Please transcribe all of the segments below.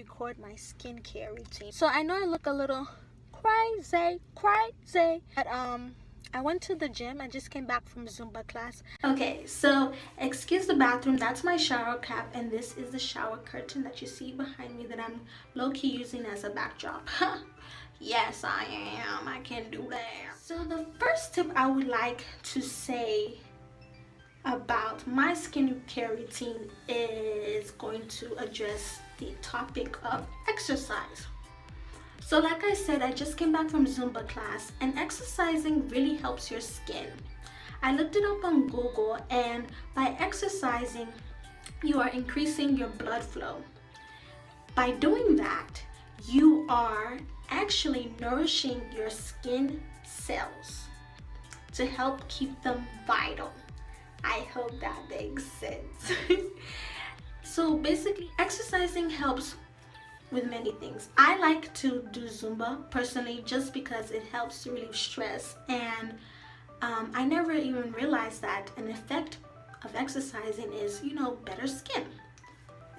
record my skincare routine. So I know I look a little crazy, but I went to the gym. I just came back from Zumba class. Okay, so excuse the bathroom. That's my shower cap, and this is the shower curtain that you see behind me that I'm low-key using as a backdrop. Yes, I am. I can do that. So the first tip I would like to say about my skincare routine is going to address the topic of exercise. So like I said, I just came back from Zumba class, and exercising really helps your skin. I looked it up on Google, and by exercising, you are increasing your blood flow. By doing that, you are actually nourishing your skin cells to help keep them vital. I hope that makes sense. So basically, exercising helps with many things. I like to do Zumba personally just because it helps to relieve stress, and I never even realized that an effect of exercising is, you know, better skin,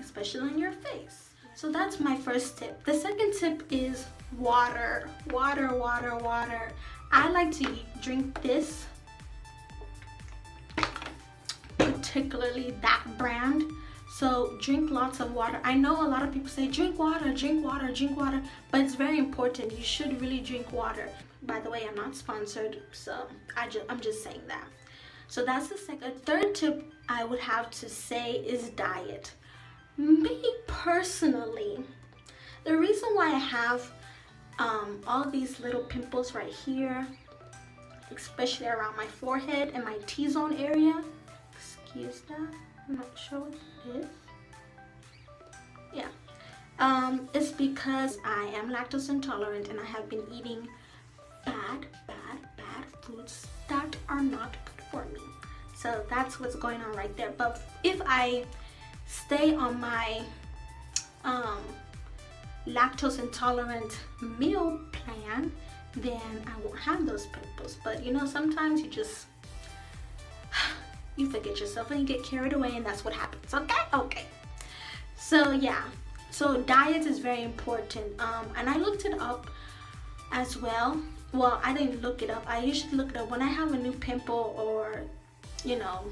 especially on your face. So that's my first tip. The second tip is water. Water. I like to drink this, particularly that brand. So drink lots of water. I know a lot of people say drink water, but it's very important. You should really drink water. By the way, I'm not sponsored, so I'm just saying that. So that's the second. Third tip I would have to say is diet. Me personally, the reason why I have all these little pimples right here, especially around my forehead and my T-zone area, excuse that, I'm not sure what it is. Yeah, it's because I am lactose intolerant, and I have been eating bad foods that are not good for me. So that's what's going on right there. But if I stay on my lactose intolerant meal plan, then I won't have those pimples. But you know, sometimes you forget yourself and you get carried away, and that's what happens. Okay. So yeah, so diet is very important, and I looked it up as well. Well, I didn't look it up. I usually look it up when I have a new pimple, or you know,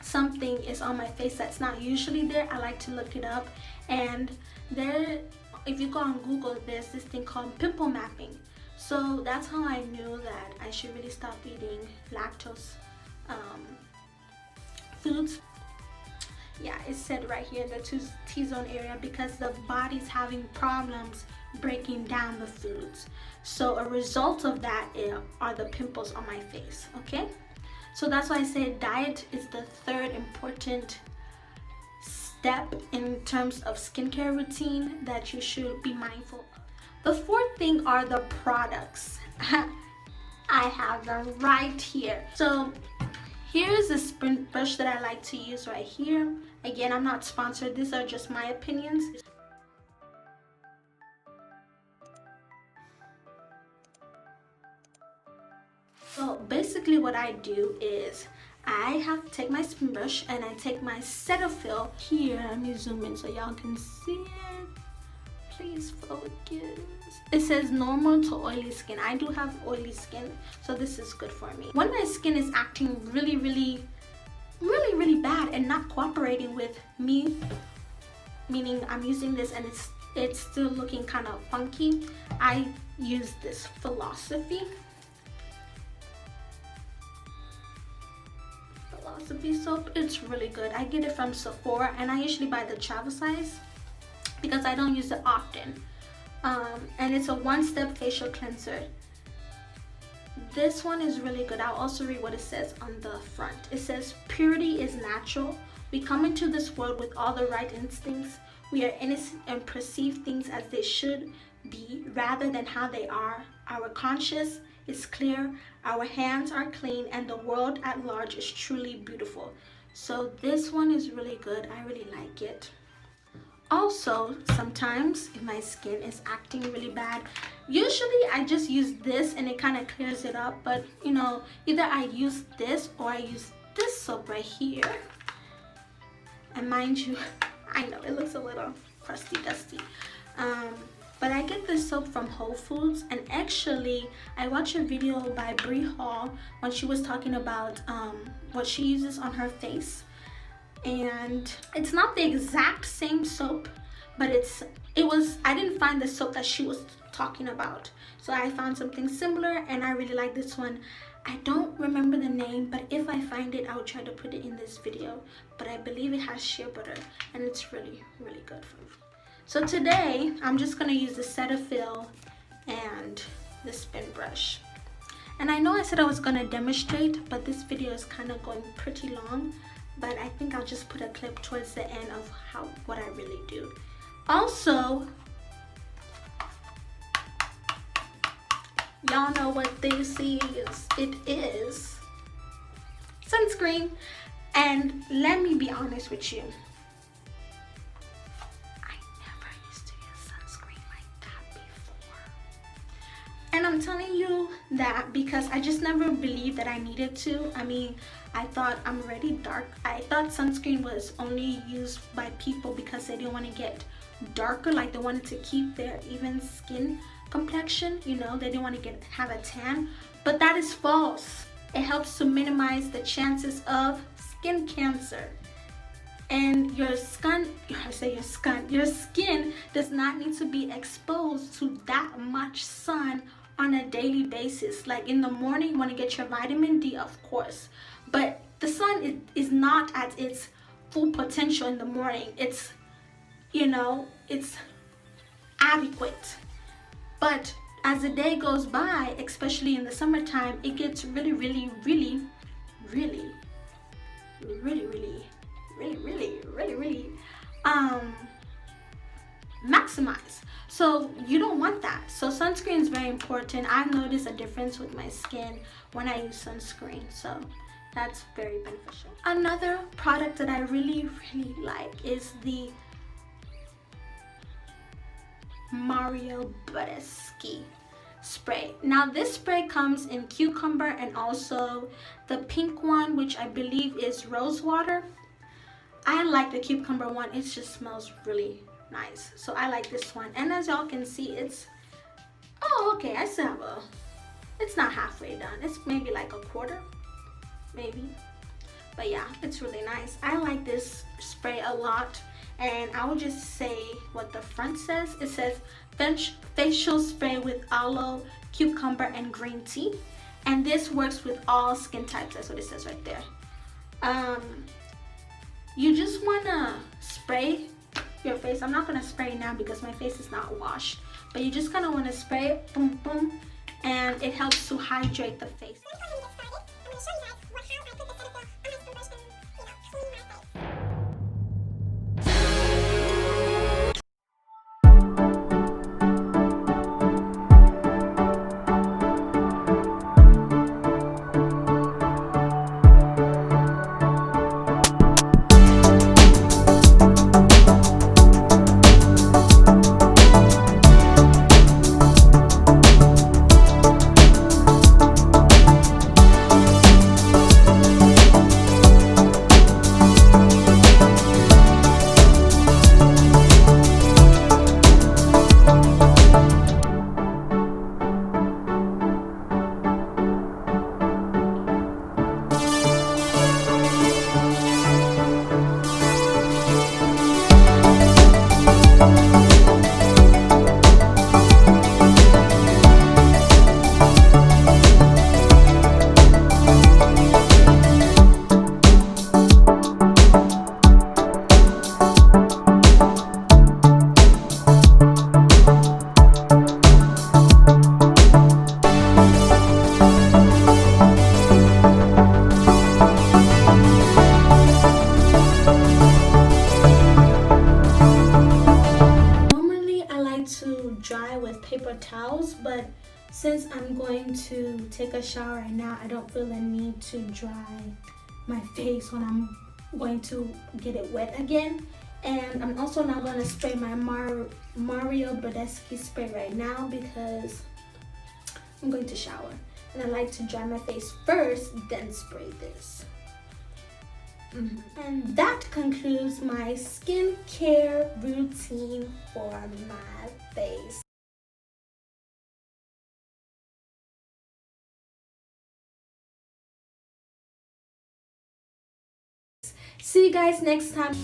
something is on my face that's not usually there. I like to look it up, and there, if you go on Google, there's this thing called pimple mapping. So that's how I knew that I should really stop eating lactose foods. Yeah, it said right here, the T-zone area, because the body's having problems breaking down the foods. So a result of that are the pimples on my face. Okay, so that's why I say diet is the third important step in terms of skincare routine that you should be mindful of. The fourth thing are the products. I have them right here. So here's a sprint brush that I like to use right here. Again, I'm not sponsored. These are just my opinions. So basically what I do is I have to take my spin brush and I take my Cetaphil here. Let me zoom in so y'all can see it. Please focus. It says normal to oily skin. I do have oily skin, so this is good for me. When my skin is acting really bad and not cooperating with me, meaning I'm using this and it's still looking kind of funky, I use this Philosophy soap. It's really good. I get it from Sephora, and I usually buy the travel size because I don't use it often. And it's a one-step facial cleanser. This one is really good. I'll also read what it says on the front. It says, purity is natural. We come into this world with all the right instincts. We are innocent and perceive things as they should be rather than how they are. Our conscience is clear, our hands are clean, and the world at large is truly beautiful. So this one is really good. I really like it. Also, sometimes if my skin is acting really bad, usually I just use this and it kind of clears it up. But you know, either I use this or I use this soap right here. And mind you, I know it looks a little crusty dusty. But I get this soap from Whole Foods, and actually I watched a video by Brie Hall when she was talking about what she uses on her face, and it's not the exact same soap, but I didn't find the soap that she was talking about, so I found something similar, and I really like this one. I don't remember the name, but if I find it, I'll try to put it in this video. But I believe it has shea butter, and it's really, really good for me. So today, I'm just gonna use the Cetaphil and the spin brush. And I know I said I was gonna demonstrate, but this video is kind of going pretty long. But I think I'll just put a clip towards the end of what I really do. Also, y'all know what this is. It is sunscreen. And let me be honest with you, I never used to use sunscreen like that before. And I'm telling you that because I just never believed that I needed to. I mean, I thought I'm already dark. I thought sunscreen was only used by people because they didn't want to get darker, like they wanted to keep their even skin complexion, you know, they didn't want to have a tan. But that is false. It helps to minimize the chances of skin cancer. And your skin does not need to be exposed to that much sun on a daily basis. Like in the morning, you want to get your vitamin D, of course, but the sun is not at its full potential in the morning. It's, you know, it's adequate. But as the day goes by, especially in the summertime, it gets really maximized. So you don't want that. So sunscreen is very important. I've noticed a difference with my skin when I use sunscreen, so that's very beneficial. Another product that I really like is the Mario Badescu spray. Now this spray comes in cucumber and also the pink one, which I believe is rose water. I like the cucumber one. It just smells really nice, so I like this one. And as y'all can see, it's okay, I still have it's not halfway done. It's maybe like a quarter, maybe. But yeah, it's really nice. I like this spray a lot. And I will just say what the front says. It says facial spray with aloe, cucumber, and green tea. And this works with all skin types. That's what it says right there. You just want to spray your face. I'm not going to spray now because my face is not washed. But you just kind of want to spray it, boom, boom. And it helps to hydrate the face. Paper towels, but since I'm going to take a shower right now, I don't feel the need to dry my face when I'm going to get it wet again. And I'm also not going to spray my Mario Badescu spray right now because I'm going to shower, and I like to dry my face first, then spray this. And that concludes my skincare routine for my face. See you guys next time.